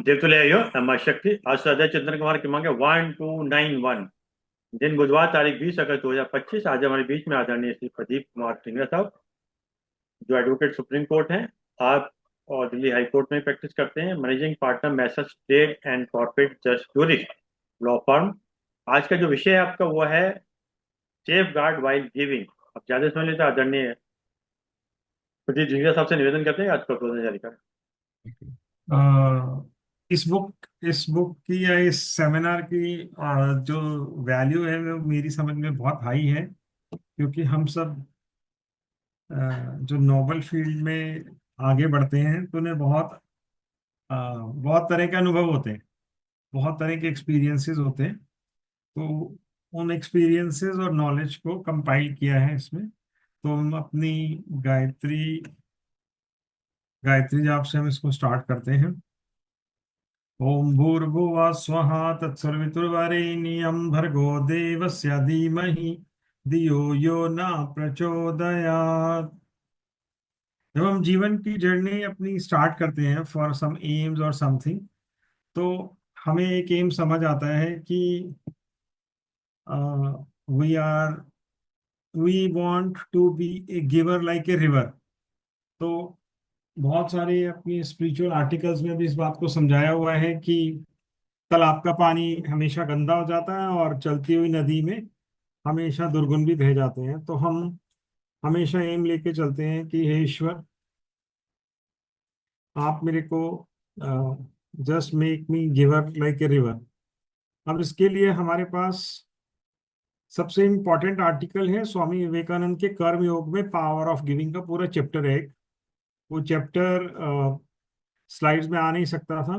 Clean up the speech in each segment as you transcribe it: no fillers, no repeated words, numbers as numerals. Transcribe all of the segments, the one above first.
देव तुल्य आयो नमः शक्ति। आज राजा चंद्र कुमार की मांगे 1291। दिन बुधवार तारीख 20 अगस्त 2025। आज हमारे बीच में आदरणीय श्री प्रदीप कुमार सिंघल साहब, जो एडवोकेट सुप्रीम कोर्ट हैं। आप और दिल्ली हाई कोर्ट में प्रैक्टिस करते हैं। Managing partner Messrs trade and corporate just jurist law firm. आज का जो विषय है आपका वो है सेफ गार्ड वाइल गिविंग। अब ज्यादा समझ लेते हैं, आदरणीय प्रदीप सिंघल साहब से निवेदन करते हैं आज प्रपोजल जारी करें। अ, इस बुक की या इस सेमिनार की जो वैल्यू है वो मेरी समझ में बहुत हाई है, क्योंकि हम सब जो नोबल फील्ड में आगे बढ़ते हैं तो उन्हें बहुत तरह के अनुभव होते हैं, बहुत तरह के एक्सपीरियंसेस होते हैं। तो उन एक्सपीरियंसेस और नॉलेज को कंपाइल किया है इसमें। तो हम अपनी गायत्री गायत्री जाप से हम इसको स्टार्ट करते हैं। ओम भूर्भुवः स्वः तत्सवितुर्वरेण्यं भर्गो देवस्य धीमहि धियो यो न प्रचोदयात्। जब हम जीवन की जर्नी अपनी स्टार्ट करते हैं फॉर सम एम्स और समथिंग, तो हमें एक एम समझ आता है कि we are we want to be a giver like a river. तो बहुत सारे अपनी स्पिरिचुअल आर्टिकल्स में भी इस बात को समझाया हुआ है कि तालाब का पानी हमेशा गंदा हो जाता है और चलती हुई नदी में हमेशा दुर्गुण भी बह जाते हैं। तो हम हमेशा एम लेके चलते हैं कि हे ईश्वर, आप मेरे को just make me giver like a river. अब इसके लिए हमारे पास सबसे इम्पोर्टेंट आर्टिकल है स्वामी विवेकानंद के कर्म योग में पावर ऑफ गिविंग का पूरा चैप्टर है। वो चैप्टर स्लाइड्स में आ नहीं सकता था,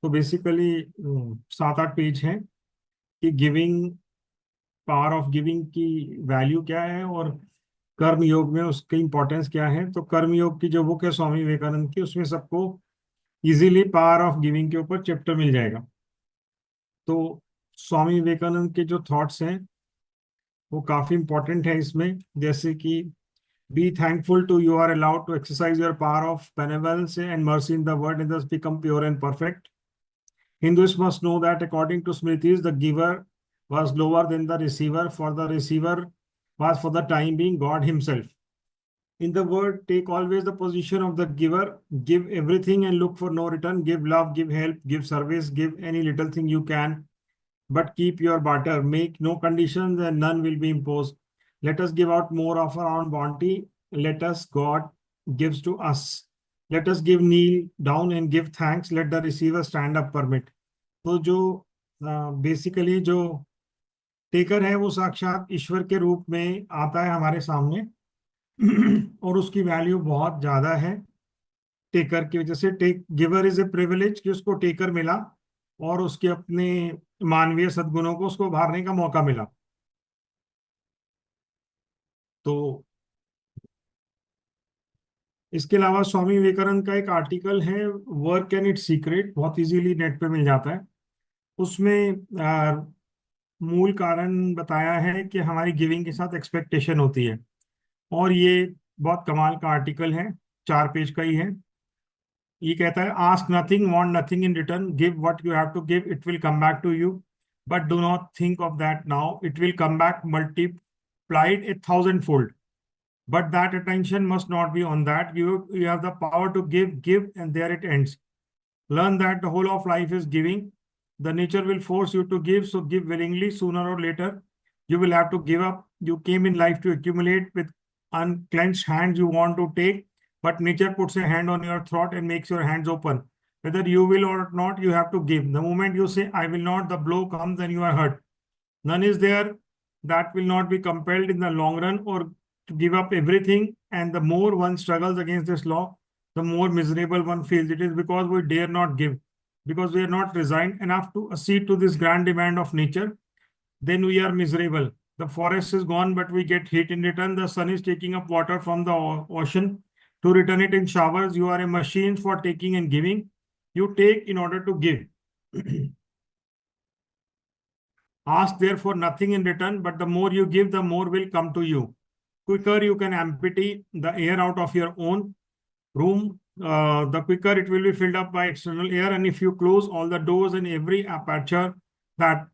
तो बेसिकली 7-8 पेज हैं कि गिविंग, पावर ऑफ गिविंग की वैल्यू क्या है और कर्म योग में उसकी इंपॉर्टेंस क्या है। तो कर्म योग की जो बुक है स्वामी विवेकानंद की, उसमें सबको इजीली पावर ऑफ गिविंग के ऊपर चैप्टर मिल जाएगा। तो स्वामी विवेकानंद के जो थॉट्स हैं वो काफी इंपॉर्टेंट है इसमें, जैसे कि be thankful to you are allowed to exercise your power of benevolence and mercy in the world and thus become pure and perfect. Hindus must know that according to Smritis, the giver was lower than the receiver, for the receiver was for the time being God Himself. In the word, take always the position of the giver, give everything and look for no return, give love, give help, give service, give any little thing you can, but keep your barter, make no conditions and none will be imposed. Let us give out more of our own bounty, let us God gives to us. Let us give kneel down and give thanks, let the receiver stand up permit. तो जो basically जो taker है वो साक्षात ईश्वर के रूप में आता है हमारे सामने और उसकी वैल्यू बहुत ज्यादा है टेकर की वजह से। Take giver is a privilege कि उसको टेकर मिला और उसके अपने मानवीय सद्गुणों को उसको उभारने का मौका मिला। तो इसके अलावा स्वामी विवेकानंद का एक आर्टिकल है वर्क एंड इट्स सीक्रेट, बहुत इजीली नेट पे मिल जाता है। उसमें मूल कारण बताया है कि हमारी गिविंग के साथ एक्सपेक्टेशन होती है, और ये बहुत कमाल का आर्टिकल है, 4 पेज का ही है। ये कहता है ask nothing want nothing in return, give what you have to give, it will come back to you, but do not think of that now, it will come back multiplied 1,000-fold. But that attention must not be on that. You have the power to give, and there it ends. Learn that the whole of life is giving. The nature will force you to give, so give willingly. Sooner or later, you will have to give up. You came in life to accumulate. With unclenched hands, you want to take, but nature puts a hand on your throat and makes your hands open. Whether you will or not, you have to give. The moment you say, I will not, the blow comes and you are hurt. None is there that will not be compelled in the long run or to give up everything. And the more one struggles against this law, the more miserable one feels. It is because we dare not give, because we are not resigned enough to accede to this grand demand of nature. Then we are miserable. The forest is gone, but we get heat in return. The sun is taking up water from the ocean to return it in showers. You are a machine for taking and giving. You take in order to give. Ask therefore nothing in return, but the more you give, the more will come to you. Quicker you can empty the air out of your own room the quicker it will be filled up by external air. And if you close all the doors and every aperture, that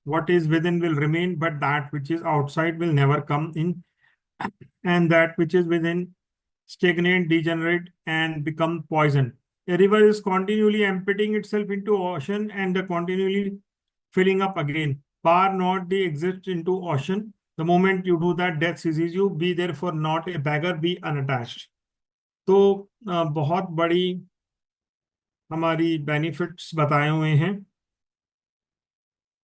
what is within will remain, but that which is outside will never come in, and that which is within stagnate, degenerate, and become poison. A river is continually emptying itself into ocean and continually filling up again. Par not the exit into ocean. The moment you do that, death seizes you. Be therefore not a beggar, be unattached. तो बहुत बड़ी हमारी benefits बताए हुए हैं।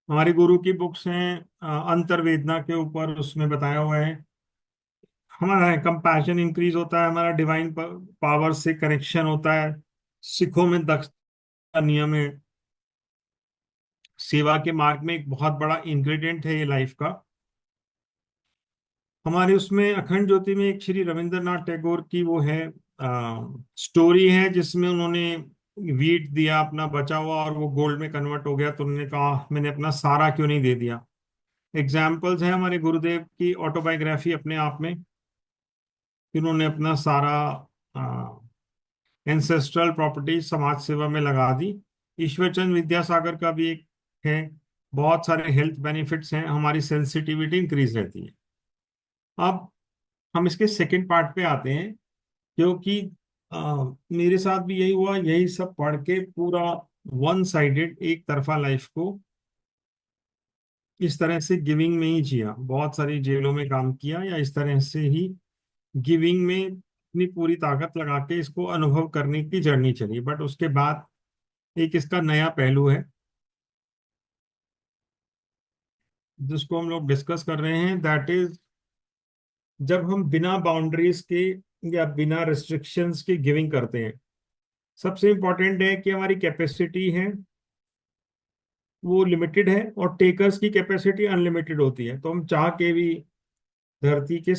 हमारी गुरु की books हैं, अंतर्वेदना के ऊपर उसमें बताया हुआ है। हमारा कंपैशन इंक्रीज होता है, हमारा डिवाइन पावर से कनेक्शन होता है। सिखों में दक्षता नियम है। सेवा के मार्ग में एक बहुत बड़ा इंग्रेडिएंट है ये लाइफ का। हमारे उसमें अखंड ज्योति में एक श्री रविंद्रनाथ टैगोर की वो है स्टोरी है, जिसमें उन्होंने वीट दिया अपना बचा हुआ और वो गोल्ड में कन्वर्ट हो गया, तो उन्होंने कहा मैंने अपना सारा क्यों नहीं दे दिया। एग्जाम्पल्स हैं हमारे गुरुदेव की ऑटोबायोग्राफी अपने आप में, कि उन्होंने अपना सारा एंसेस्ट्रल प्रॉपर्टी समाज सेवा में लगा दी। ईश्वरचंद विद्यासागर का भी एक है। बहुत सारे हेल्थ बेनिफिट्स हैं, हमारी सेंसिटिविटी इंक्रीज रहती है। अब हम इसके सेकंड पार्ट पे आते हैं, क्योंकि मेरे साथ भी यही हुआ, यही सब पढ़ के पूरा वन साइडेड एक तरफा लाइफ को इस तरह से गिविंग में ही जिया। बहुत सारी जेलों में काम किया या इस तरह से ही गिविंग में अपनी पूरी ताकत लगा के इसको अनुभव करने की जर्नी चली। बट उसके बाद एक इसका नया पहलू है जिसको हम लोग डिस्कस कर रहे हैं, दैट इज जब हम बिना बाउंड्रीज के या बिना रिस्ट्रिक्शंस के गिविंग करते हैं। सबसे इंपॉर्टेंट है कि हमारी कैपेसिटी है वो लिमिटेड है और टेकर्स की कैपेसिटी अनलिमिटेड होती है। तो हम चाह के भी धरती के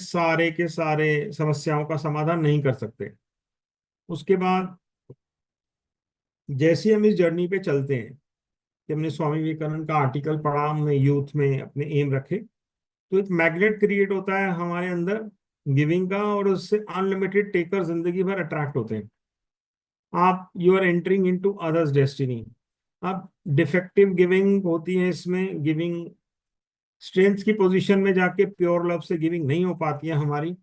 सारे समस्याओं का समाधान नहीं कर सकते। उसके बाद जैसे हम इस जर्नी पे चलते हैं, कि हमने स्वामी विवेकानंद का आर्टिकल पढ़ा, हमने यूथ में अपने एम रखे, तो एक मैग्नेट क्रिएट होता है हमारे अंदर गिविंग का, और उससे अनलिमिटेड टेकर जिंदगी भर अट्रैक्ट होते हैं। आप you are entering into others destiny. अब डिफेक्टिव गिविंग होती है, इसमें गिविंग स्ट्रेंथ की पोजीशन में जाके प्योर लव से गिविंग नहीं हो पाती है हमारी।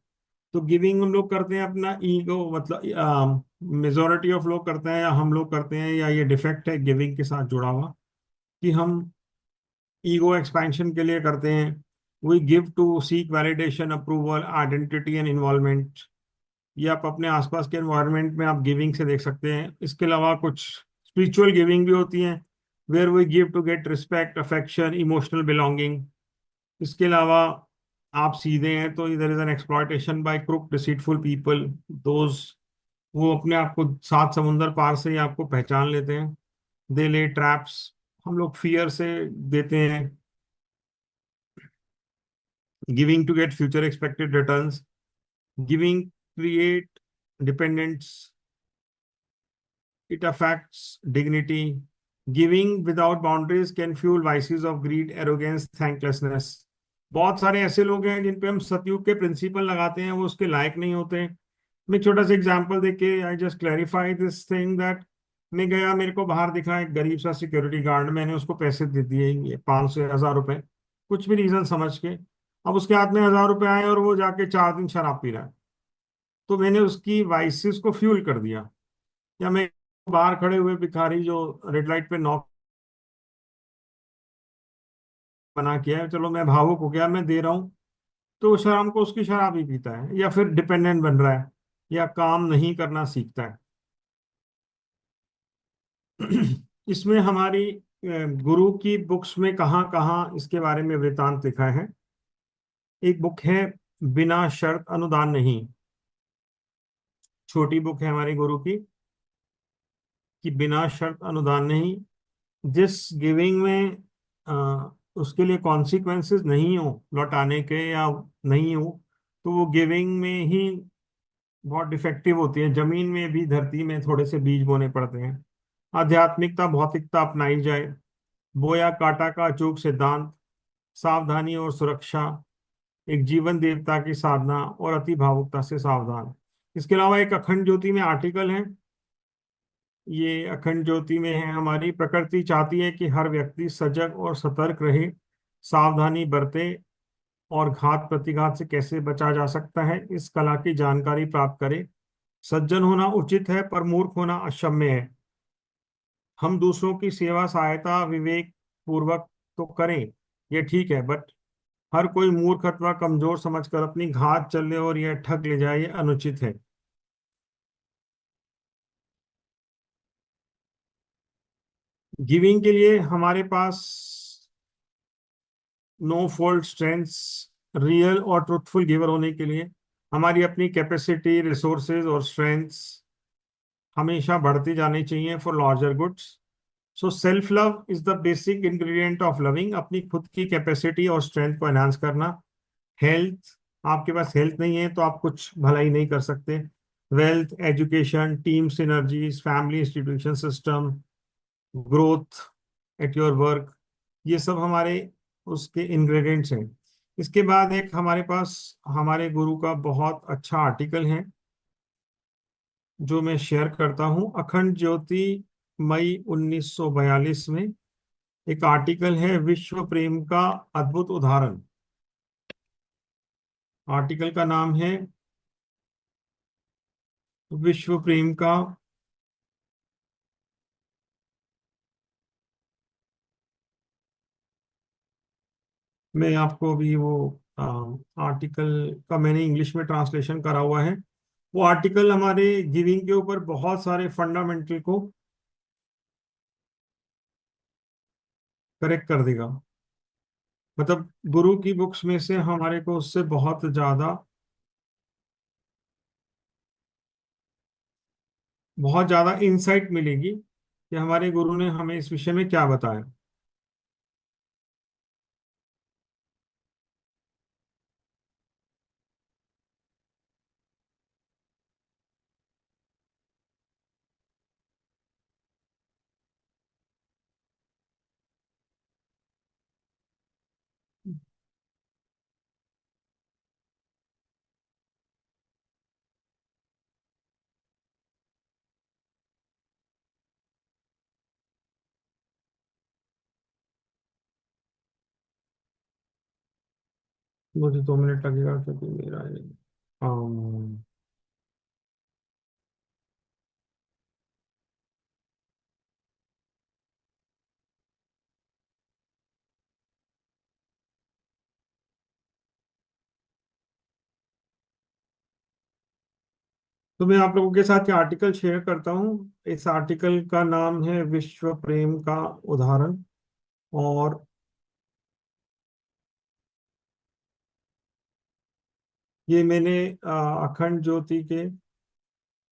तो गिविंग हम लोग करते हैं अपना ईगो, मतलब मेजोरिटी ऑफ लोग करते हैं या हम लोग करते हैं, या ये डिफेक्ट है गिविंग के साथ जुड़ा हुआ, कि हम ईगो एक्सपेंशन के लिए करते हैं। We give to seek validation, approval, identity and involvement. ये आप अपने आसपास के एनवायरनमेंट में आप गिविंग से देख सकते हैं। इसके अलावा कुछ स्पिरिचुअल गिविंग भी होती है, where we give to get respect, affection, emotional belonging. इसके अलावा आप सीधे हैं तो इधर is an exploitation by crook deceitful people, those वो अपने आप को सात समुंदर पार से ही आपको पहचान लेते हैं। दे ले ट्रैप्स, हम लोग फियर से देते हैं। Giving to get future expected returns. Giving create dependents, it affects dignity. Giving without boundaries can fuel vices of greed, arrogance, thanklessness. बहुत सारे ऐसे लोग हैं जिन पे हम सतयुग के प्रिंसिपल लगाते हैं, वो उसके लायक नहीं होते। मैं एक छोटा सा एग्जांपल देके I just clarify this thing that मैं गया, मेरे को बाहर दिखा एक गरीब सा सिक्योरिटी गार्ड, मैंने उसको पैसे दे दिए, ये 500 1,000 रुपए, कुछ भी रीजन समझ के। अब उसके हाथ में 1,000 रुपए आए और वो जाके 4 दिन शराब पी रहा है, तो मैंने उसकी वाइसेस को फ्यूल कर दिया। या मैं बाहर खड़े हुए भिखारी जो रेड लाइट पे नॉक बना किया है, चलो मैं भावुक हो गया, मैं दे रहा हूँ, तो वो शाम को उसकी शराब ही पीता है, या फिर डिपेंडेंट बन रहा है, या काम नहीं करना सीखता है। इसमें हमारी गुरु की बुक्स में कहाँ कहाँ इसके बारे में वृतांत लिखा है। एक बुक है बिना शर्त अनुदान नहीं, छोटी बुक है हमारी गुरु की, कि बिना शर्त अनुदान नहीं। जिस गिविंग में उसके लिए कॉन्सिक्वेंसेस नहीं हो लौटाने के, या नहीं हो, तो वो गिविंग में ही बहुत डिफेक्टिव होती है। जमीन में भी, धरती में थोड़े से बीज बोने पड़ते हैं। आध्यात्मिकता, भौतिकता अपनाई जाए, बोया काटा का अचूक सिद्धांत, सावधानी और सुरक्षा, एक जीवन देवता की साधना, और अति भावुकता से सावधान। इसके अलावा एक अखंड ज्योति में आर्टिकल है, ये अखंड ज्योति में है हमारी। प्रकृति चाहती है कि हर व्यक्ति सजग और सतर्क रहे, सावधानी बरते और घात प्रतिघात से कैसे बचा जा सकता है इस कला की जानकारी प्राप्त करे। सज्जन होना उचित है पर मूर्ख होना अक्षम्य है। हम दूसरों की सेवा सहायता विवेक पूर्वक तो करें, ये ठीक है, बट हर कोई मूर्ख अथवा कमजोर समझकर अपनी घात चले और यह ठग ले जाए, ये अनुचित है। गिविंग के लिए हमारे पास नो फोल्ड स्ट्रेंथ्स, रियल और ट्रुथफुल गिवर होने के लिए हमारी अपनी कैपेसिटी, रिसोर्सेज और स्ट्रेंथ्स हमेशा बढ़ती जानी चाहिए for larger goods. So self love is the basic ingredient of loving. अपनी खुद की कैपेसिटी और स्ट्रेंथ को एनहांस करना। हेल्थ, आपके पास हेल्थ नहीं है तो आप कुछ भलाई नहीं कर सकते। Wealth, education, team synergies, family institution system, growth at your work, ये सब हमारे उसके इंग्रेडिएंट्स हैं। इसके बाद एक हमारे पास हमारे गुरु का बहुत अच्छा आर्टिकल है जो मैं शेयर करता हूँ। अखंड ज्योति मई 1942 में एक आर्टिकल है, विश्व प्रेम का अद्भुत उदाहरण। आर्टिकल का नाम है विश्व प्रेम का, मैं आपको अभी वो आर्टिकल का मैंने इंग्लिश में ट्रांसलेशन करा हुआ है। वो आर्टिकल हमारे गिविंग के ऊपर बहुत सारे फंडामेंटल को करेक्ट कर देगा। मतलब गुरु की बुक्स में से हमारे को उससे बहुत ज्यादा इंसाइट मिलेगी कि हमारे गुरु ने हमें इस विषय में क्या बताया। मुझे 2 मिनट लगेगा क्योंकि मेरा ये अम, तो मैं आप लोगों के साथ ये आर्टिकल शेयर करता हूँ। इस आर्टिकल का नाम है विश्व प्रेम का उदाहरण। और ये मैंने अखंड ज्योति के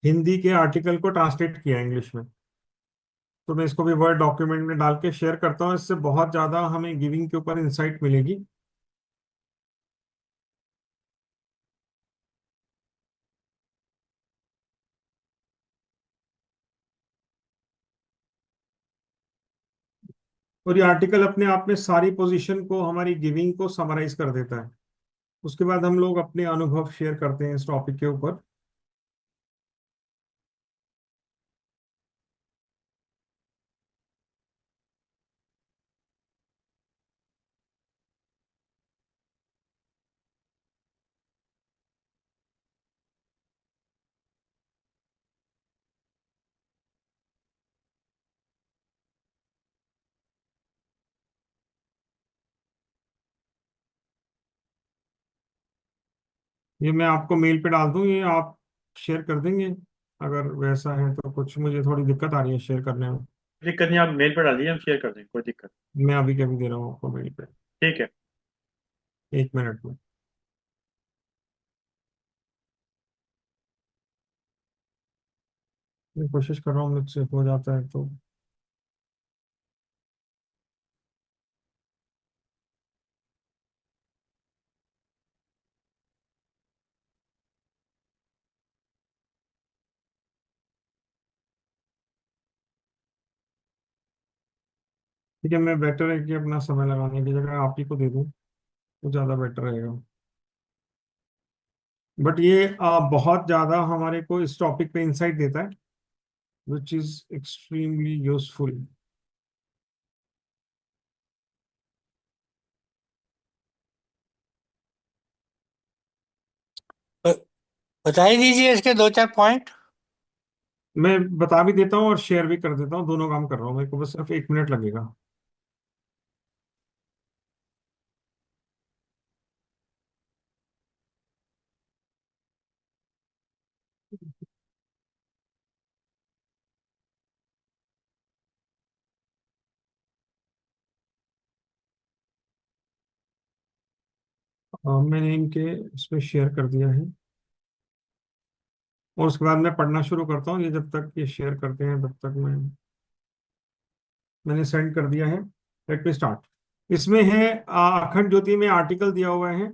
हिंदी के आर्टिकल को ट्रांसलेट किया इंग्लिश में। तो मैं इसको भी वर्ड डॉक्यूमेंट में डाल के शेयर करता हूँ। इससे बहुत ज़्यादा हमें गिविंग के ऊपर इंसाइट मिलेगी। और ये आर्टिकल अपने आप में सारी पोजीशन को, हमारी गिविंग को समराइज कर देता है। उसके बाद हम लोग अपने अनुभव शेयर करते हैं इस टॉपिक के ऊपर। ये मैं आपको मेल पे डाल दूं, ये आप शेयर कर देंगे? अगर वैसा है तो कुछ मुझे थोड़ी दिक्कत आ रही है शेयर करने में। दिक्कत नहीं, आप मेल पर डालिए, हम शेयर कर देंगे, कोई दिक्कत मैं अभी के अभी दे रहा हूँ आपको मेल पे, नहीं। ठीक है। 1 मिनट में। मैं कोशिश कर रहा हूँ मुझसे हो जाता है तो। ठीक है, मैं बेटर है कि अपना समय लगाने की जगह आप ही को दे दूँ तो ज़्यादा बेटर रहेगा। बट ये बहुत ज़्यादा हमारे को इस टॉपिक पे इंसाइट देता है। which is extremely useful. बता ही दीजिए इसके 2-4 पॉइंट। मैं बता भी देता हूँ और शेयर भी कर देता हूँ, दोनों काम कर रहा हूँ, मेरे को बस सिर्फ 1 मिनट लगेगा। मैंने इनके इसमें शेयर कर दिया है और उसके बाद मैं पढ़ना शुरू करता हूँ। ये जब तक ये शेयर करते हैं तब तक मैंने सेंड कर दिया है। Let me start. इसमें है अखंड ज्योति में आर्टिकल दिया हुआ है,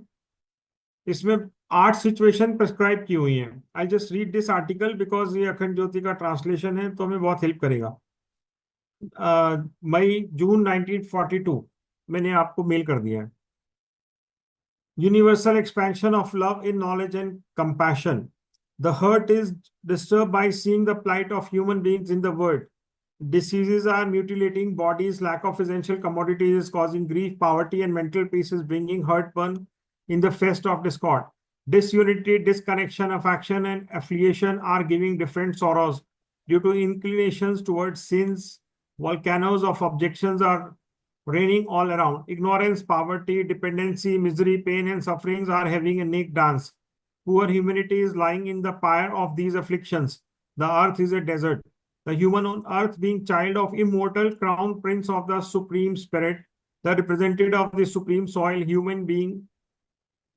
इसमें 8 सिचुएशन प्रिस्क्राइब की हुई हैं। I just read this article because ये अखंड ज्योति का ट्रांसलेशन है तो हमें बहुत हेल्प करेगा। मई जून 1942 मैंने आपको मेल कर दिया है। Universal expansion of love in knowledge and compassion. The heart is disturbed by seeing the plight of human beings in the world. Diseases are mutilating bodies, lack of essential commodities is causing grief, poverty, and mental peace is bringing heartburn in the fest of discord. Disunity, disconnection, affection, and affiliation are giving different sorrows due to inclinations towards sins. Volcanoes of objections are raining all around. Ignorance, poverty, dependency, misery, pain, and sufferings are having a naked dance. Poor humanity is lying in the pyre of these afflictions. The earth is a desert. The human on earth being child of immortal crown prince of the supreme spirit, the representative of the supreme soil, human being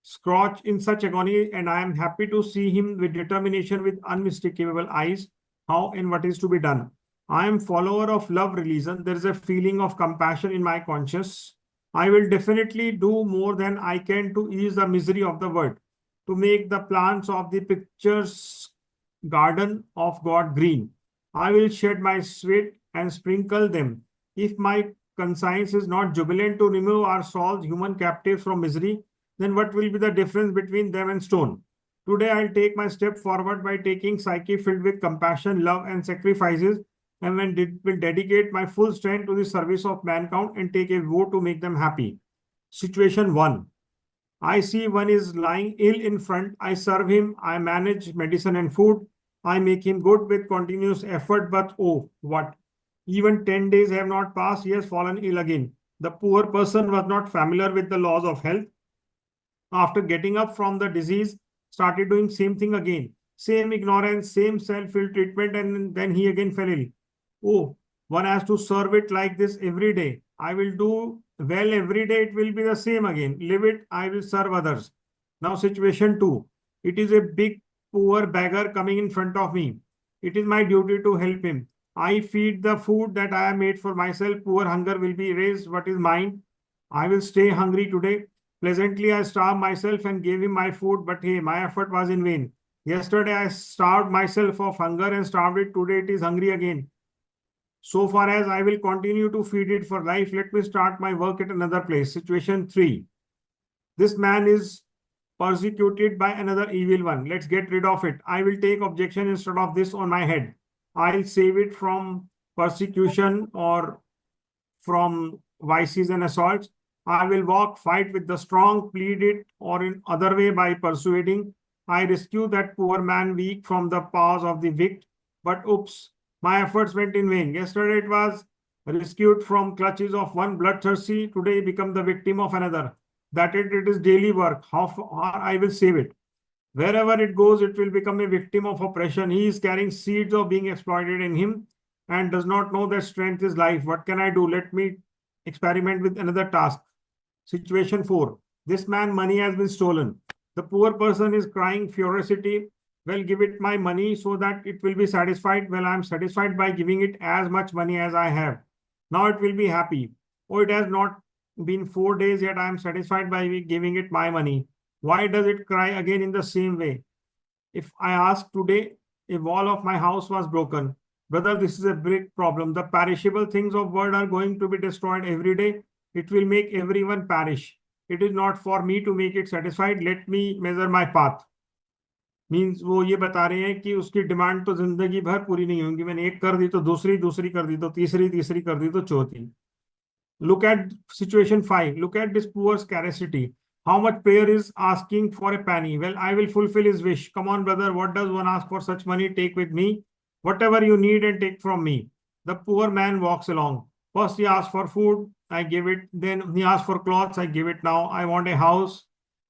scorched in such agony, and I am happy to see him with determination, with unmistakable eyes, how and what is to be done. I am follower of love religion. There is a feeling of compassion in my conscience. I will definitely do more than I can to ease the misery of the world, to make the plants of the pictures garden of God green. I will shed my sweat and sprinkle them. If my conscience is not jubilant to remove our souls, human captives from misery, then what will be the difference between them and stone? Today, I'll take my step forward by taking psyche filled with compassion, love, and sacrifices, and will dedicate my full strength to the service of mankind and take a vow to make them happy. Situation 1. I see one is lying ill in front. I serve him. I manage medicine and food. I make him good with continuous effort. But oh, what? Even 10 days have not passed. He has fallen ill again. The poor person was not familiar with the laws of health. After getting up from the disease, started doing same thing again. Same ignorance, same self-ill treatment, and then he again fell ill. Oh, one has to serve it like this every day. I will do well every day. It will be the same again. Live it. I will serve others. Now, situation 2. It is a big, poor beggar coming in front of me. It is my duty to help him. I feed the food that I have made for myself. Poor hunger will be erased. What is mine? I will stay hungry today. Pleasantly, I starved myself and gave him my food, but hey, my effort was in vain. Yesterday, I starved myself of hunger and starved it. Today, it is hungry again. So far as I will continue to feed it for life, let me start my work at another place. Situation 3. This man is persecuted by another evil one. Let's get rid of it. I will take objection instead of this on my head. I'll save it from persecution or from vices and assaults. I will walk, fight with the strong, plead it, or in other way by persuading. I rescue that poor man weak from the paws of the wicked. But oops, my efforts went in vain. Yesterday it was rescued from clutches of one bloodthirsty. Today become the victim of another. That it is daily work. How far I will save it. Wherever it goes, it will become a victim of oppression. He is carrying seeds of being exploited in him and does not know that strength is life. What can I do? Let me experiment with another task. Situation 4. This man money has been stolen. The poor person is crying furiously. Well, give it my money so that it will be satisfied. Well, I am satisfied by giving it as much money as I have. Now it will be happy. Oh, it has not been 4 days yet. I am satisfied by giving it my money. Why does it cry again in the same way? If I ask today, a wall of my house was broken. Brother, this is a big problem. The perishable things of world are going to be destroyed every day. It will make everyone perish. It is not for me to make it satisfied. Let me measure my path. Means वो ये बता रहे हैं कि उसकी demand तो जिंदगी भर पूरी नहीं होगी, मैंने एक कर दी तो दूसरी, दूसरी कर दी तो तीसरी, तीसरी कर दी तो चौथी। Look at situation 5. Look at this poor scarcity. How much prayer is asking for a penny? Well, I will fulfill his wish. Come on, brother. What does one ask for such money? Take with me. Whatever you need and take from me. The poor man walks along. First, he asks for food. I give it. Then he asks for clothes. I give it now. I want a house.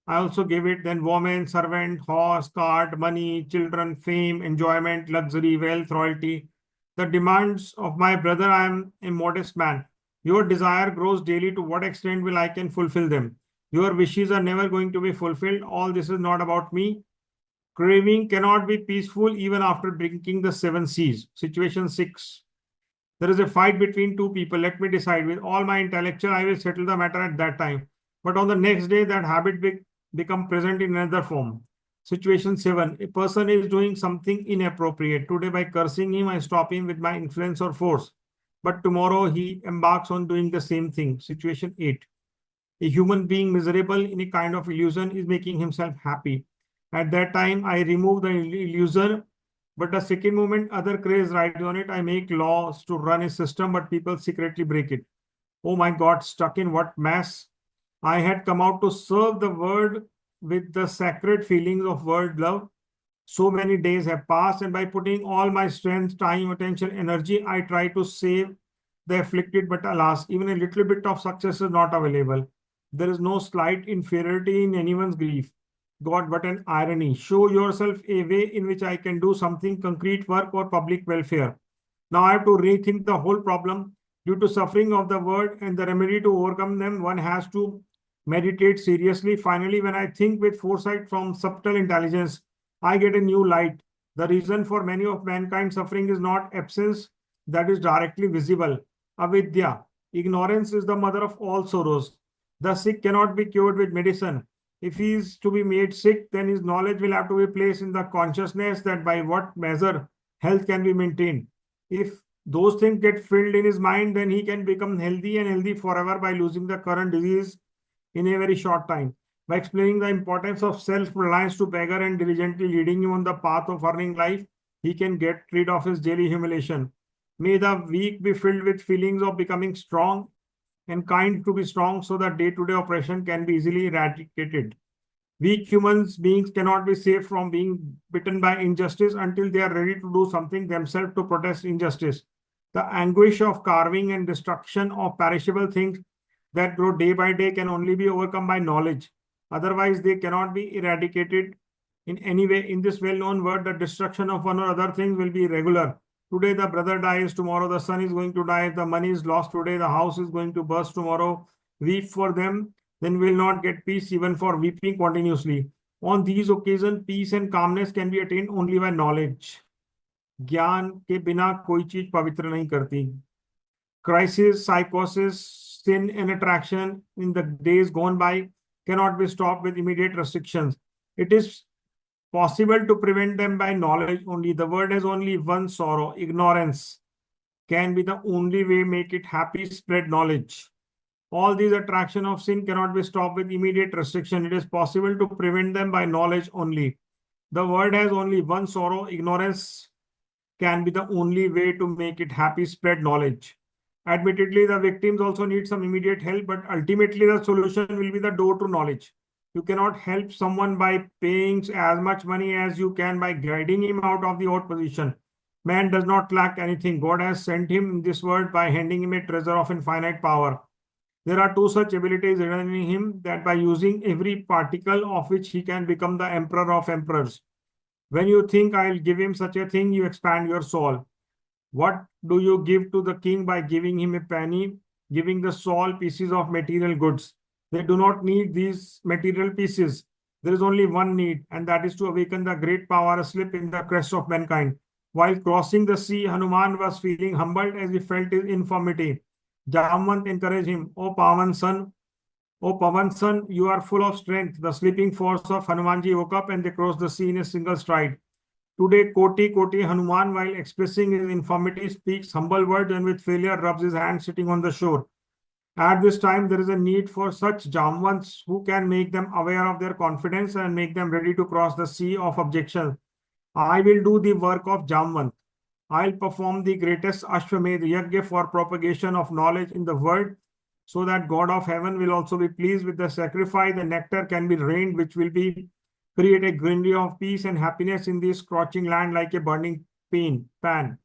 I also give it. Then woman, servant, horse, cart, money, children, fame, enjoyment, luxury, wealth, royalty. The demands of my brother, I am a modest man. Your desire grows daily. To what extent will I can fulfill them? Your wishes are never going to be fulfilled. All this is not about me. Craving cannot be peaceful even after drinking the 7 seas. Situation 6. There is a fight between two people. Let me decide. With all my intellectual, I will settle the matter at that time. But on the next day, that habit become present in another form. Situation 7. A person is doing something inappropriate. Today, by cursing him, I stop him with my influence or force. But tomorrow, he embarks on doing the same thing. Situation 8. A human being miserable in a kind of illusion is making himself happy. At that time, I remove the illusion, but the second moment, other craze rides on it. I make laws to run a system, but people secretly break it. Oh my God, stuck in what mess? I had come out to serve the world with the sacred feelings of world love. So many days have passed, and by putting all my strength, time, attention, energy, I try to save the afflicted, but alas, even a little bit of success is not available. There is no slight inferiority in anyone's grief. God, what an irony. Show yourself a way in which I can do something concrete work or public welfare. Now I have to rethink the whole problem. Due to suffering of the world and the remedy to overcome them, one has to meditate seriously. Finally, when I think with foresight from subtle intelligence, I get a new light. The reason for many of mankind's suffering is not absence that is directly visible. Avidya, ignorance is the mother of all sorrows. The sick cannot be cured with medicine. If he is to be made sick, then his knowledge will have to be placed in the consciousness that by what measure health can be maintained. If those things get filled in his mind, then he can become healthy and healthy forever by losing the current disease in a very short time. By explaining the importance of self-reliance to beggar and diligently leading him on the path of earning life, he can get rid of his daily humiliation. May the weak be filled with feelings of becoming strong and kind to be strong, so that day-to-day oppression can be easily eradicated. Weak humans beings cannot be saved from being bitten by injustice until they are ready to do something themselves to protest injustice. The anguish of carving and destruction of perishable things that grow day by day can only be overcome by knowledge. Otherwise, they cannot be eradicated in any way. In this well-known word, the destruction of one or other things will be regular. Today, the brother dies. Tomorrow, the son is going to die. If the money is lost today, the house is going to burst tomorrow. Weep for them, then we will not get peace even for weeping continuously. On these occasions, peace and calmness can be attained only by knowledge. ज्ञान के बिना कोई चीज पवित्र नहीं करती. Crisis, psychosis, sin, and attraction in the days gone by cannot be stopped with immediate restrictions. It is possible to prevent them by knowledge only. The world has only one sorrow, ignorance. Can be the only way make it happy, spread knowledge. All these attraction of sin cannot be stopped with immediate restriction. It is possible to prevent them by knowledge only. The world has only one sorrow, ignorance can be the only way to make it happy, spread knowledge. Admittedly, the victims also need some immediate help, but ultimately the solution will be the door to knowledge. You cannot help someone by paying as much money as you can by guiding him out of the old position. Man does not lack anything. God has sent him in this world by handing him a treasure of infinite power. There are two such abilities hidden in him, that by using every particle of which he can become the emperor of emperors. When you think I'll give him such a thing, you expand your soul. What do you give to the king by giving him a penny, giving the soul pieces of material goods? They do not need these material pieces. There is only one need, and that is to awaken the great power asleep in the crest of mankind. While crossing the sea, Hanuman was feeling humbled as he felt his infirmity. Jamwant encouraged him, O Pavan son, you are full of strength. The sleeping force of Hanumanji woke up and they crossed the sea in a single stride. Today, Koti Hanuman, while expressing his infirmity, speaks humble words and with failure rubs his hand sitting on the shore. At this time, there is a need for such Jamvants who can make them aware of their confidence and make them ready to cross the sea of objection. I will do the work of Jamvant. I'll perform the greatest Ashwamedh Yajna for propagation of knowledge in the world, so that God of heaven will also be pleased with the sacrifice. The nectar can be rained, which will be create a greenery of peace and happiness in this scorching land like a burning pan.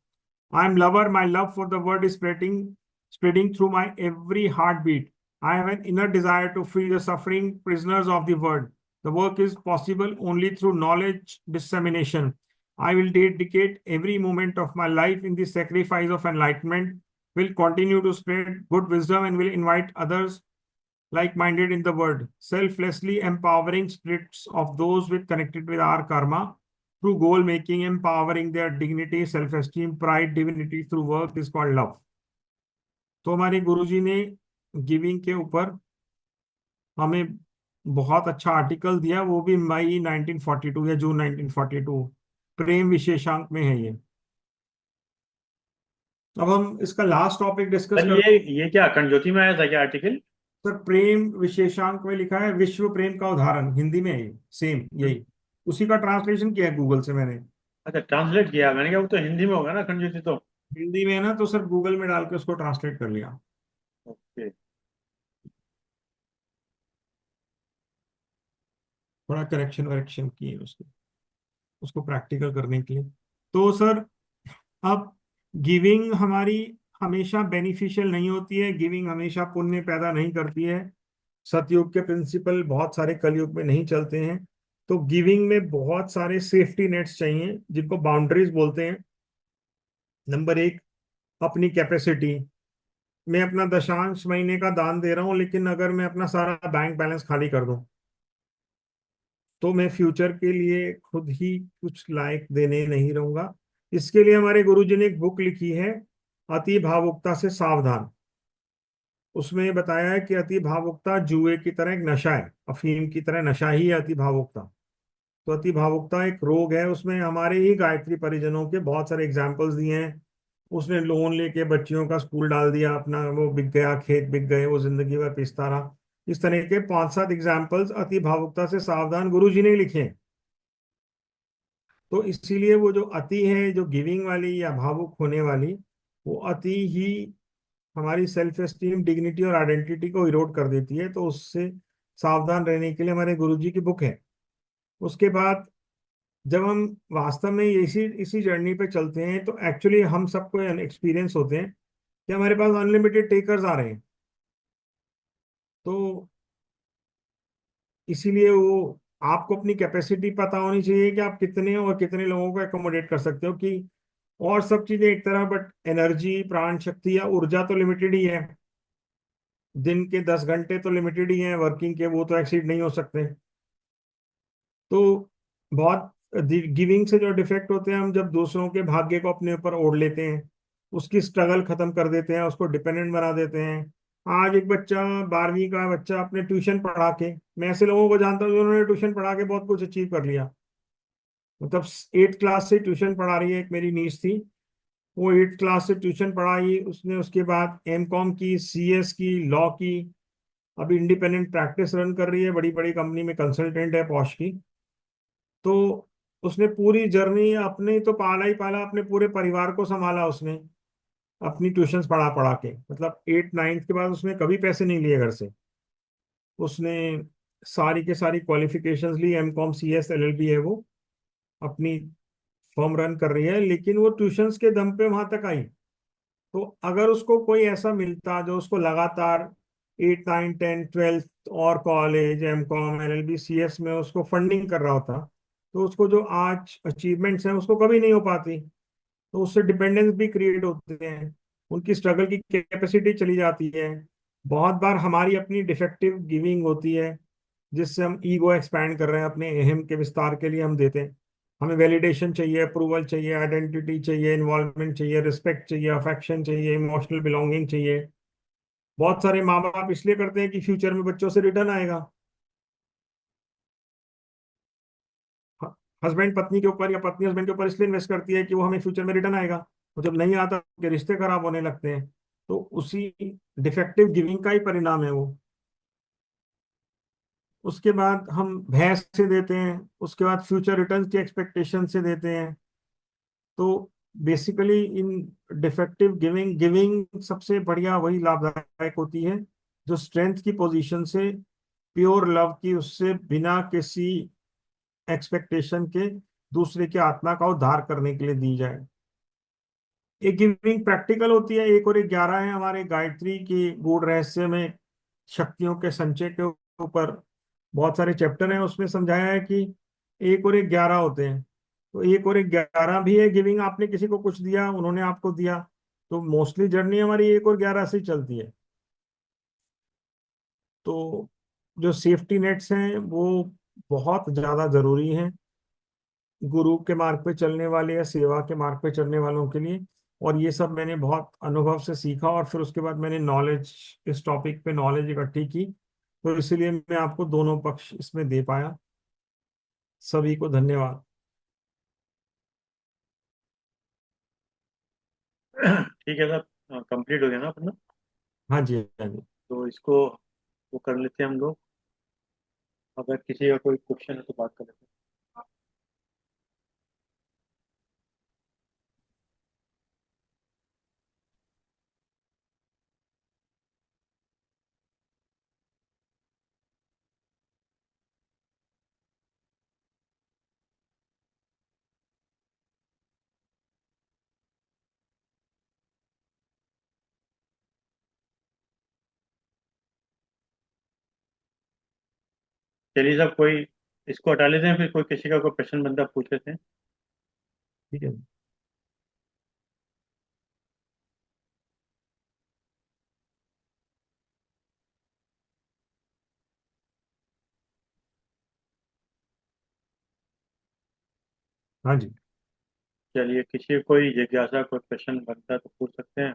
I am lover. My love for the word is spreading through my every heartbeat. I have an inner desire to free the suffering prisoners of the word. The work is possible only through knowledge dissemination. I will dedicate every moment of my life in the sacrifice of enlightenment, will continue to spread good wisdom, and will invite others like-minded in the word, selflessly empowering spirits of those with connected with our karma through goal making, empowering their dignity, self-esteem, pride, divinity through work is called love. तो हमारे गुरुजी ने giving के ऊपर हमें बहुत अच्छा article दिया, वो भी मई 1942 या जून 1942, प्रेम विशेषांक में है ये। अब हम इसका लास्ट टॉपिक डिस्कस सर करते हैं। ये क्या अखंड ज्योति में आया था क्या आर्टिकल? सर प्रेम विशेषांक में लिखा है विश्व प्रेम का उदाहरण, हिंदी में है सेम यही, उसी का ट्रांसलेशन किया है गूगल से मैंने। अच्छा, ट्रांसलेट किया मैंने, क्या वो तो हिंदी में होगा ना अखंड ज्योति तो। हिंदी में है ना, तो सर गूगल में डाल के उसको ट्रांसलेट कर लिया। ओके। थोड़ा करेक्शन वरेक्शन किए उसको उसको प्रैक्टिकल करने के लिए। तो सर अब गिविंग हमारी हमेशा बेनिफिशियल नहीं होती है, गिविंग हमेशा पुण्य पैदा नहीं करती है। सतयुग के प्रिंसिपल बहुत सारे कलयुग में नहीं चलते हैं। तो गिविंग में बहुत सारे सेफ्टी नेट्स चाहिए, जिनको बाउंड्रीज बोलते हैं। नंबर एक, अपनी कैपेसिटी। मैं अपना दशांश महीने का दान दे रहा हूं, लेकिन अगर मैं अपना सारा बैंक बैलेंस खाली कर दूं, तो मैं फ्यूचर के लिए खुद ही कुछ लायक देने नहीं रहूंगा। इसके लिए हमारे गुरुजी ने एक बुक लिखी है, अति भावुकता से सावधान। उसमें ये बताया है कि अति भावुकता जुए की तरह एक नशा है, अफीम की तरह नशा ही है अति भावुकता। तो अति भावुकता एक रोग है। उसमें हमारे ही गायत्री परिजनों के बहुत सारे एग्जाम्पल्स दिए हैं। उसने लोन लेके बच्चियों का स्कूल डाल दिया अपना, वो बिक गया, खेत बिक गए, वो जिंदगी भर पिसता रहा। इस तरह के 5-7 एग्जाम्पल्स अति भावुकता से सावधान गुरु जी ने लिखे हैं। तो इसीलिए वो जो अति है, जो गिविंग वाली या भावुक होने वाली, वो अति ही हमारी सेल्फ एस्टीम, डिग्निटी और आइडेंटिटी को इरोड कर देती है। तो उससे सावधान रहने के लिए हमारे गुरुजी की बुक है। उसके बाद जब हम वास्तव में इसी इसी जर्नी पे चलते हैं, तो एक्चुअली हम सबको एक्सपीरियंस होते हैं कि हमारे पास अनलिमिटेड टेकर्स आ रहे हैं। तो इसीलिए वो आपको अपनी कैपेसिटी पता होनी चाहिए कि आप कितने और कितने लोगों को एकोमोडेट कर सकते हो। कि और सब चीजें एक तरह, बट एनर्जी, प्राण शक्ति या ऊर्जा तो लिमिटेड ही है। दिन के 10 घंटे तो लिमिटेड ही है वर्किंग के, वो तो एक्सीड नहीं हो सकते। तो बहुत गिविंग से जो डिफेक्ट होते हैं, हम जब दूसरों के भाग्य को अपने ऊपर ओढ़ लेते हैं, उसकी स्ट्रगल खत्म कर देते हैं, उसको डिपेंडेंट बना देते हैं। आज एक बच्चा, 12वीं का बच्चा, अपने ट्यूशन पढ़ा के, मैं ऐसे लोगों को जानता हूँ जिन्होंने ट्यूशन पढ़ा के बहुत कुछ अचीव कर लिया। मतलब 8th क्लास से ट्यूशन पढ़ा रही है, एक मेरी नीस थी, वो 8th क्लास से ट्यूशन पढ़ाई उसने, उसके बाद एमकॉम की, सीएस की, लॉ की, अभी इंडिपेंडेंट प्रैक्टिस रन कर रही है, बड़ी बड़ी कंपनी में कंसल्टेंट है, पॉश की। तो उसने पूरी जर्नी अपने तो पाला ही पाला, अपने पूरे परिवार को संभाला उसने, अपनी ट्यूशंस पढ़ा पढ़ा के। मतलब 8th 9th के बाद उसने कभी पैसे नहीं लिए घर से। उसने सारी के सारी क्वालिफिकेशंस ली, एमकॉम, सीएस, एलएलबी है वो, अपनी फर्म रन कर रही है, लेकिन वो ट्यूशंस के दम पे वहां तक आई। तो अगर उसको कोई ऐसा मिलता जो उसको लगातार 8 9 10 12 और कॉलेज, एमकॉम, एलएलबी, सीएस में उसको फंडिंग कर रहा होता, तो उसको जो आज अचीवमेंट्स हैं उसको कभी नहीं हो पाती। तो उससे डिपेंडेंस भी क्रिएट होते हैं, उनकी स्ट्रगल की कैपेसिटी चली जाती है। बहुत बार हमारी अपनी डिफेक्टिव गिविंग होती है, जिससे हम ईगो एक्सपैंड कर रहे हैं, अपने अहम के विस्तार के लिए हम देते हैं। हमें वैलिडेशन चाहिए, अप्रूवल चाहिए, आइडेंटिटी चाहिए, इन्वॉल्वमेंट चाहिए, रिस्पेक्ट चाहिए, अफेक्शन चाहिए, इमोशनल बिलोंगिंग चाहिए। बहुत सारे माँ बाप इसलिए करते हैं कि फ्यूचर में बच्चों से रिटर्न आएगा। हस्बैंड पत्नी के ऊपर या पत्नी हस्बैंड के ऊपर इसलिए इन्वेस्ट करती है कि वो हमें फ्यूचर में रिटर्न आएगा। और जब नहीं आता, उनके रिश्ते खराब होने लगते हैं। तो उसी डिफेक्टिव गिविंग का ही परिणाम है वो। उसके बाद हम भय से देते हैं, उसके बाद फ्यूचर रिटर्न्स की एक्सपेक्टेशन से देते हैं। तो बेसिकली इन डिफेक्टिव गिविंग गिविंग सबसे बढ़िया वही लाभदायक होती है जो स्ट्रेंथ की पोजीशन से, प्योर लव की, उससे बिना किसी एक्सपेक्टेशन के दूसरे की आत्मा का उद्धार करने के लिए दी जाए। एक गिविंग प्रैक्टिकल होती है, एक और एक 11 है हमारे गायत्री की गूढ़ रहस्य में, शक्तियों के संचय के ऊपर बहुत सारे चैप्टर हैं, उसमें समझाया है कि एक और एक 11 होते हैं। तो एक और एक 11 भी है गिविंग, आपने किसी को कुछ दिया, उन्होंने आपको दिया, तो मोस्टली जर्नी हमारी 1 और 11 से ही चलती है। तो जो सेफ्टी नेट्स हैं वो बहुत ज्यादा जरूरी हैं गुरु के मार्ग पे चलने वाले या सेवा के मार्ग पे चलने वालों के लिए। और ये सब मैंने बहुत अनुभव से सीखा, और फिर उसके बाद मैंने नॉलेज, इस टॉपिक पे नॉलेज इकट्ठी की, तो इसलिए मैं आपको दोनों पक्ष इसमें दे पाया। सभी को धन्यवाद। ठीक है सर, कंप्लीट हो गया ना अपना? हाँ जी, हाँ जी। तो इसको वो कर लेते हैं हम लोग। अगर किसी का कोई क्वेश्चन है तो बात कर लेते हैं। चलिए सर, कोई इसको हटा लेते हैं, फिर कोई किसी का कोई प्रश्न बंदा पूछ लेते हैं। ठीक है। हाँ जी। चलिए, किसी को कोई जिज्ञासा, कोई प्रश्न बनता है तो पूछ सकते हैं,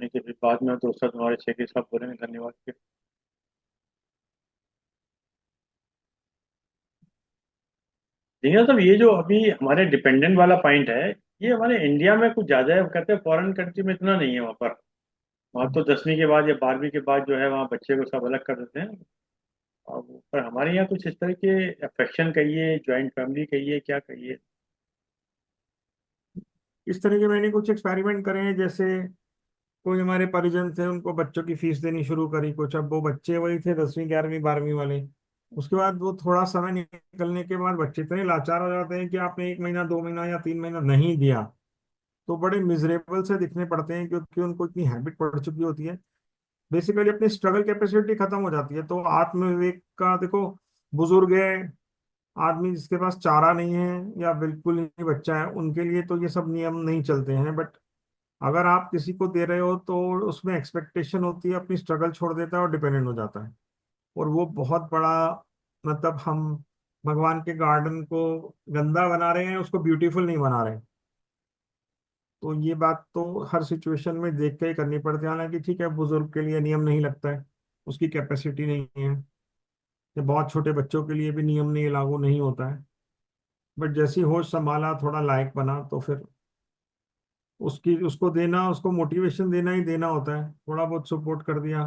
नहीं तो फिर बाद में दोस्तों तुम्हारे शेखी साहब बोलेंगे धन्यवाद के। देखिए साहब, ये जो अभी हमारे डिपेंडेंट वाला पॉइंट है, ये हमारे इंडिया में कुछ ज्यादा है, कहते हैं फॉरेन कंट्री में इतना नहीं है। वहाँ पर, वहाँ तो 10वीं के बाद या 12वीं के बाद जो है वहाँ बच्चे को सब अलग कर देते हैं। और पर हमारे यहाँ कुछ इस तरह के अफेक्शन कहिए, ज्वाइंट फैमिली कहिए, क्या कहिए। इस तरह के मैंने कुछ एक्सपेरिमेंट करे हैं, जैसे कोई हमारे परिजन थे, उनको बच्चों की फीस देनी शुरू करी कुछ, अब वो बच्चे वही थे 10वीं 11वीं 12वीं वाले। उसके बाद वो थोड़ा समय निकलने के बाद बच्चे इतने लाचार हो जाते हैं कि आपने 1 महीना 2 महीना या 3 महीना नहीं दिया तो बड़े मिजरेबल से दिखने पड़ते हैं, क्योंकि उनको इतनी हैबिट पड़ चुकी होती है। बेसिकली अपनी स्ट्रगल कैपेसिटी खत्म हो जाती है। तो आत्म विवेक का देखो, बुजुर्ग है, आदमी जिसके पास चारा नहीं है या बिल्कुल ही बच्चा है, उनके लिए तो ये सब नियम नहीं चलते हैं। बट अगर आप किसी को दे रहे हो तो उसमें एक्सपेक्टेशन होती है, अपनी स्ट्रगल छोड़ देता है और डिपेंडेंट हो जाता है। और वो बहुत बड़ा, मतलब हम भगवान के गार्डन को गंदा बना रहे हैं, उसको ब्यूटीफुल नहीं बना रहे। तो ये बात तो हर सिचुएशन में देख के ही करनी पड़ती है। हालांकि ठीक है, बुजुर्ग के लिए नियम नहीं लगता है, उसकी कैपेसिटी नहीं है, या बहुत छोटे बच्चों के लिए भी नियम नहीं लागू नहीं होता है। बट जैसी होश संभाला, थोड़ा लायक बना, तो फिर उसकी उसको देना, उसको मोटिवेशन देना ही देना होता है। थोड़ा बहुत सपोर्ट कर दिया,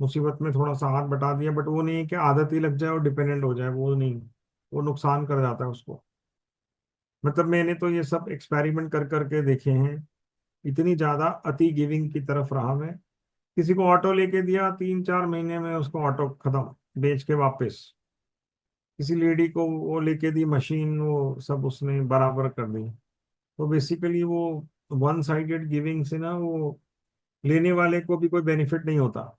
मुसीबत में थोड़ा सा हाथ बटा दिया, बट वो नहीं है कि आदत ही लग जाए और डिपेंडेंट हो जाए, वो नहीं। वो नुकसान कर जाता है उसको। मतलब मैंने तो ये सब एक्सपेरिमेंट कर करके देखे हैं। इतनी ज्यादा अति गिविंग की तरफ रहा मैं। किसी को ऑटो लेके दिया, 3 4 महीने में उसको ऑटो खत्म, बेच के वापस। किसी लेडी को वो लेके दी मशीन, वो सब उसने बराबर कर दी। तो बेसिकली वो वन साइडेड गिविंग से ना, वो लेने वाले को भी कोई बेनिफिट नहीं होता।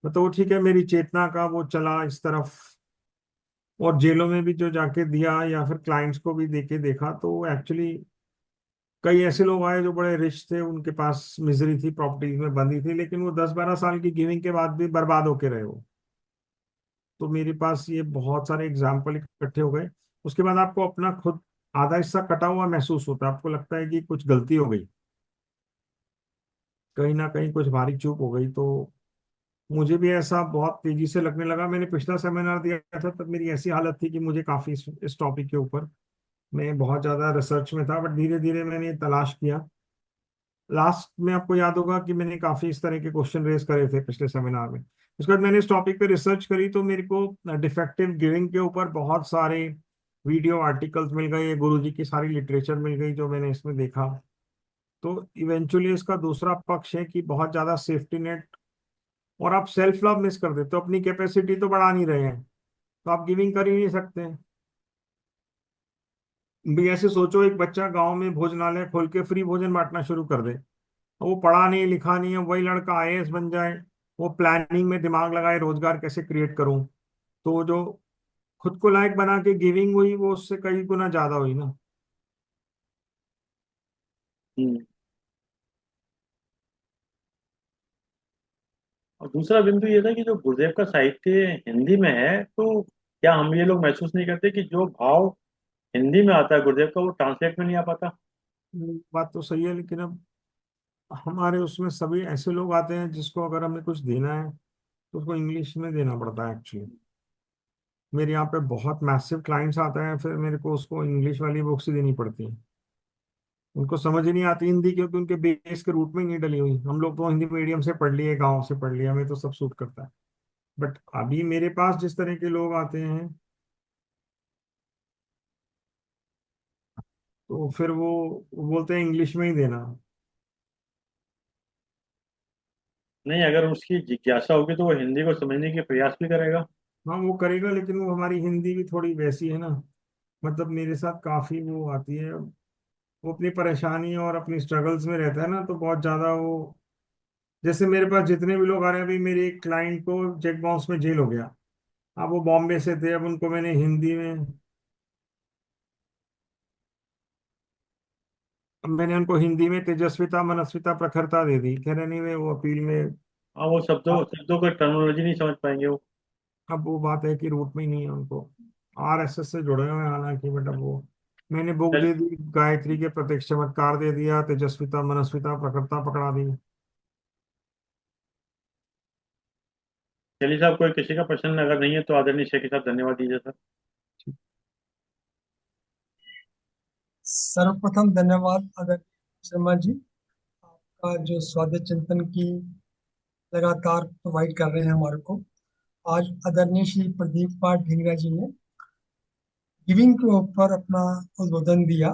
मतलब वो ठीक है, मेरी चेतना का वो चला इस तरफ। और जेलों में भी जो जाके दिया, या फिर क्लाइंट्स को भी देके देखा, तो एक्चुअली कई ऐसे लोग आए जो बड़े रिच थे, उनके पास मिजरी थी, प्रॉपर्टीज में बंधी थी, लेकिन वो 10 12 साल की गिविंग के बाद भी बर्बाद होके रहे वो। तो मेरे पास ये बहुत सारे एग्जाम्पल इकट्ठे हो गए। उसके बाद आपको अपना खुद आधा हिस्सा कटा हुआ महसूस होता है, आपको लगता है कि कुछ गलती हो गई, कहीं ना कहीं कुछ भारी चूक हो गई। तो मुझे भी ऐसा बहुत तेजी से लगने लगा। मैंने पिछला सेमिनार दिया था, तब मेरी ऐसी हालत थी कि मुझे काफी इस टॉपिक के ऊपर मैं बहुत ज्यादा रिसर्च में था, बट धीरे धीरे मैंने तलाश किया लास्ट में आपको याद होगा कि मैंने काफी इस तरह के क्वेश्चन रेज करे थे पिछले सेमिनार में। उसके बाद मैंने इस टॉपिक पे रिसर्च करी तो मेरे को डिफेक्टिव गिविंग के ऊपर बहुत सारे वीडियो आर्टिकल्स मिल गए, गुरुजी की सारी लिटरेचर मिल गई जो मैंने इसमें देखा। तो इवेंचुअली इसका दूसरा पक्ष है कि बहुत ज्यादा सेफ्टी नेट और आप सेल्फ लव मिस कर देते हो, अपनी कैपेसिटी तो बढ़ा नहीं रहे हैं तो आप गिविंग कर ही नहीं सकते। भी ऐसे सोचो, एक बच्चा गांव में भोजनालय खोल के फ्री भोजन बांटना शुरू कर दे, वो पढ़ा नहीं लिखा नहीं है, वही लड़का आईएएस बन जाए, वो प्लानिंग में दिमाग लगाए रोजगार कैसे क्रिएट करूं, तो जो खुद को लायक बना के गिविंग हुई वो उससे कई गुना ज्यादा हुई ना। हम्म। और दूसरा बिंदु ये था कि जो गुरुदेव का साहित्य हिंदी में है, तो क्या हम ये लोग महसूस नहीं करते कि जो भाव हिंदी में आता है गुरुदेव का, वो ट्रांसलेट में नहीं आ पाता? बात तो सही है, लेकिन अब हमारे उसमें सभी ऐसे लोग आते हैं जिसको अगर हमें कुछ देना है तो उसको इंग्लिश में देना पड़ता है एक्चुअली। मेरे यहाँ पे बहुत मैसिव क्लाइंट्स आते हैं, फिर मेरे को उसको इंग्लिश वाली बुक्स ही देनी पड़ती है। उनको समझ ही नहीं आती हिंदी क्योंकि उनके बेस के रूट में ही नहीं डली हुई। हम लोग तो हिंदी मीडियम से पढ़ लिए, गांव से पढ़ लिया, हमें तो सब सूट करता है। बट अभी मेरे पास जिस तरह के लोग आते हैं तो फिर वो बोलते हैं इंग्लिश में ही देना। नहीं, अगर उसकी जिज्ञासा होगी तो वो हिंदी को समझने की प्रयास भी करेगा। हाँ वो करेगा, लेकिन वो हमारी हिंदी भी थोड़ी वैसी है ना, मतलब मेरे साथ काफी वो आती है, वो अपनी परेशानी और अपनी स्ट्रगल्स में रहता है ना, तो बहुत ज्यादा वो, जैसे मेरे पास जितने भी लोग आ रहे हैं, अभी मेरे एक क्लाइंट को चेक बाउंस में जेल हो गया। अब वो बॉम्बे से थे, अब उनको मैंने हिंदी में, अब मैंने उनको हिंदी में तेजस्विता मनस्विता प्रखरता दे दी, कह रहे नहीं मैं वो अपील में। हाँ, वो शब्दों अब शब्दों का टर्मिनोलॉजी नहीं समझ पाएंगे वो। अब वो बात है कि रूट में ही नहीं है उनको, आरएसएस से जुड़े हुए हैं हालांकि, बट अब वो मैंने बुक चल दे दी, गायत्री के प्रत्यक्ष चमत्कार दे दिया, तेजस्विता मनस्विता प्रखरता पकड़ा दी। चलिए साहब, कोई किसी का प्रश्न अगर नहीं है तो आदरणीय शेख साहब धन्यवाद दीजिए सर। सर्वप्रथम धन्यवाद आदरणीय शर्मा जी, आपका जो स्वास्थ्य चिंतन की लगातार प्रोवाइड कर रहे हैं हमारे को। आज आदरणीय श्री प्रदीप पाठ ढींगरा जी ने गिविंग के ऊपर अपना उद्बोधन दिया,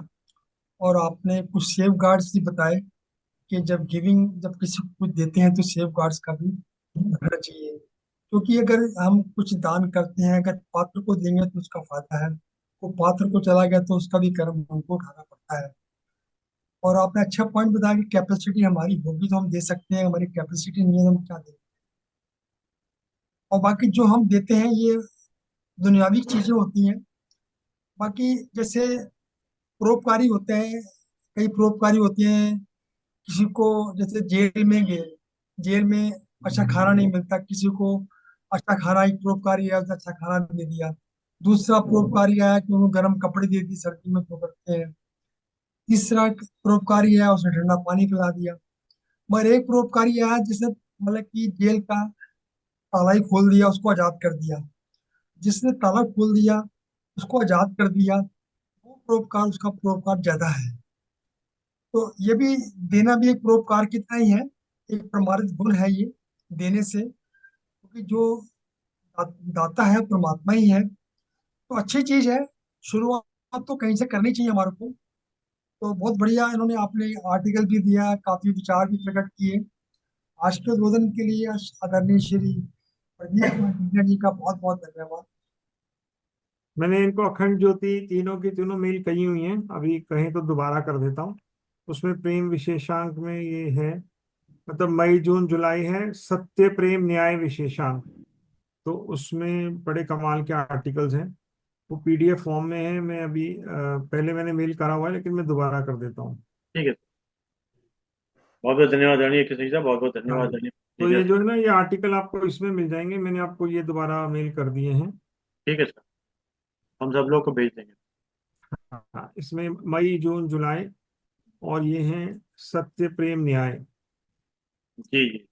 और आपने कुछ सेफ गार्ड्स भी बताए कि जब गिविंग, जब किसी को कुछ देते हैं तो सेफ गार्ड्स का भी रखना चाहिए। क्योंकि अगर हम कुछ दान करते हैं, अगर पात्र को देंगे तो उसका फायदा है, वो पात्र को चला गया तो उसका भी कर्म हमको उठाना पड़ता है। और आपने अच्छा पॉइंट बताया कि कैपेसिटी हमारी होगी तो हम दे सकते हैं, हमारी कैपेसिटी नहीं है तो हम क्या दें। और बाकी जो हम देते हैं ये दुनियावी चीजें होती हैं। बाकी जैसे परोपकारी होते हैं, कई परोपकारी होते हैं। किसी को जैसे जेल में गए, जेल में अच्छा खाना नहीं मिलता, किसी को अच्छा खाना, एक परोपकारी आया उसने अच्छा खाना दे दिया। दूसरा परोपकारी आया कि उन्होंने गर्म कपड़े दे दिए, सर्दी में जो करते हैं। तीसरा परोपकारी आया उसने ठंडा पानी पिला दिया। मगर एक परोपकारी आया जिसने मतलब कि जेल का ताला ही खोल दिया, उसको आजाद कर दिया। जिसने ताला खोल दिया, उसको आजाद कर दिया, वो परोपकार, उसका परोपकार ज्यादा है। तो ये भी, देना भी एक परोपकार की तरह ही है, एक प्रमाणित गुण है ये देने से, क्योंकि जो दाता है परमात्मा ही है। तो अच्छी चीज है। शुरुआत तो कहीं से करनी चाहिए हमारे को। तो बहुत बढ़िया इन्होंने, आपने आर्टिकल भी दिया, काफी विचार भी प्रकट किए। आज के उद्बोधन के लिए आदरणीय श्री प्रदीप कुमार ढींगरा जी का बहुत बहुत धन्यवाद। मैंने इनको अखंड ज्योति तीनों की तीनों मेल कही हुई हैं, अभी कहीं तो दोबारा कर देता हूँ। उसमें प्रेम विशेषांक में ये है, मतलब मई जून जुलाई है सत्य प्रेम न्याय विशेषांक। तो उसमें बड़े कमाल के आर्टिकल्स हैं, वो पीडीएफ फॉर्म में है। मैं अभी पहले मैंने मेल करा हुआ है लेकिन मैं दोबारा कर देता हूँ। ठीक है। बहुत बहुत धन्यवाद आदरणीय किसी साहब, बहुत बहुत हाँ धन्यवाद जी। आदरणीय तो नीरज ये साहब। जो है ना, ये आर्टिकल आपको इसमें मिल जाएंगे, मैंने आपको ये दोबारा मेल कर दिए हैं। ठीक है सर, हम सब लोग को भेज देंगे। हाँ, इसमें मई जून जुलाई, और ये हैं सत्य प्रेम न्याय जी जी।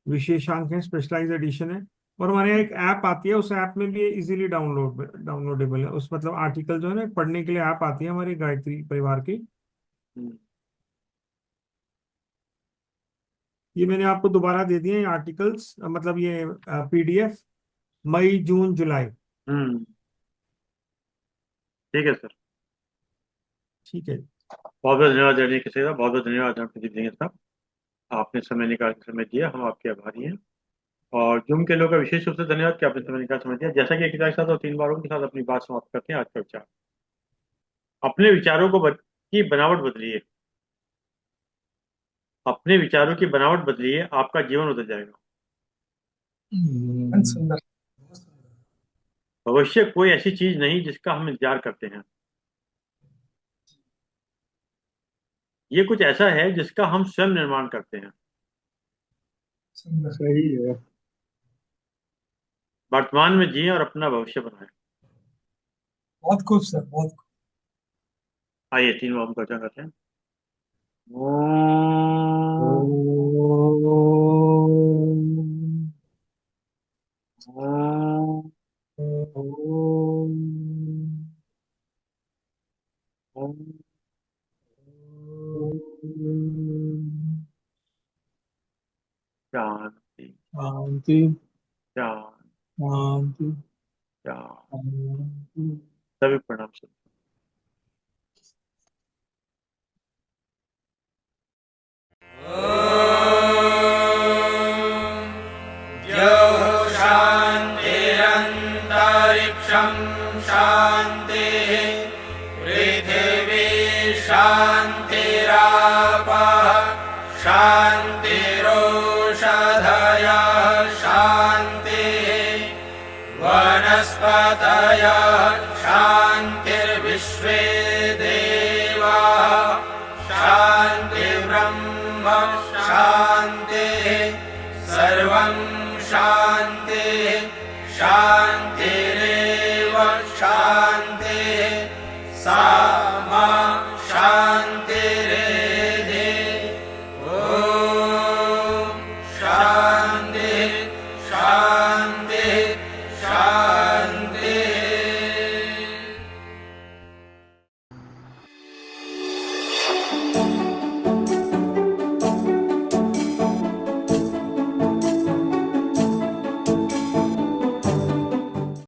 विशेषांक है, स्पेशलाइज एडिशन है। और हमारे यहाँ एक ऐप आती है, उस ऐप में भी ये इजीली डाउनलोडेबल है। उस मतलब आर्टिकल जो है ना, पढ़ने के लिए ऐप आती है हमारी गायत्री परिवार की। हम्म। ये मैंने आपको दोबारा दे दिए आर्टिकल्स, मतलब ये PDF मई जून जुलाई। ठीक है सर। ठीक है। बहुत बहुत धन्यवाद रणजीत किसी का, बहुत बहुत धन्यवाद प्रदीप सिंह साहब, आपने समय निकाल के समय दिया, हम आपके आभारी हैं। और जूम के लोगों का विशेष रूप से धन्यवाद कि आपने समय निकाल समय दिया। जैसा कि एक के साथ और 3 बारों के साथ अपनी बात समाप्त करते हैं आज का विचार, अपने विचारों की बनावट बदलिए, अपने विचारों की बनावट बदलिए, आपका जीवन बदल जाएगा। बहुत सुंदर, बहुत सुंदर। भविष्य कोई ऐसी चीज नहीं जिसका हम इंतजार करते हैं, ये कुछ ऐसा है जिसका हम स्वयं निर्माण करते हैं। सुंदर। सही है। वर्तमान में जिए और अपना भविष्य बनाएं। बहुत खूब सर, बहुत खूब। आइए 3 बार का करते हैं। ओम। ओम। ओम। ओम। शांति। शांति शांति। शांति शांति। शांति। सभी प्रणाम सर। शान्तिरन्तरिक्षं शान्तिः पृथिवी शान्तिरापः शान्तिरोषधयः शान्तिः वनस्पतयः शान्तिर्विश्वे देवाः शान्तिर्ब्रह्म शान्तिः सर्वं शान्तिः शान्तिरेव शान्तिः सा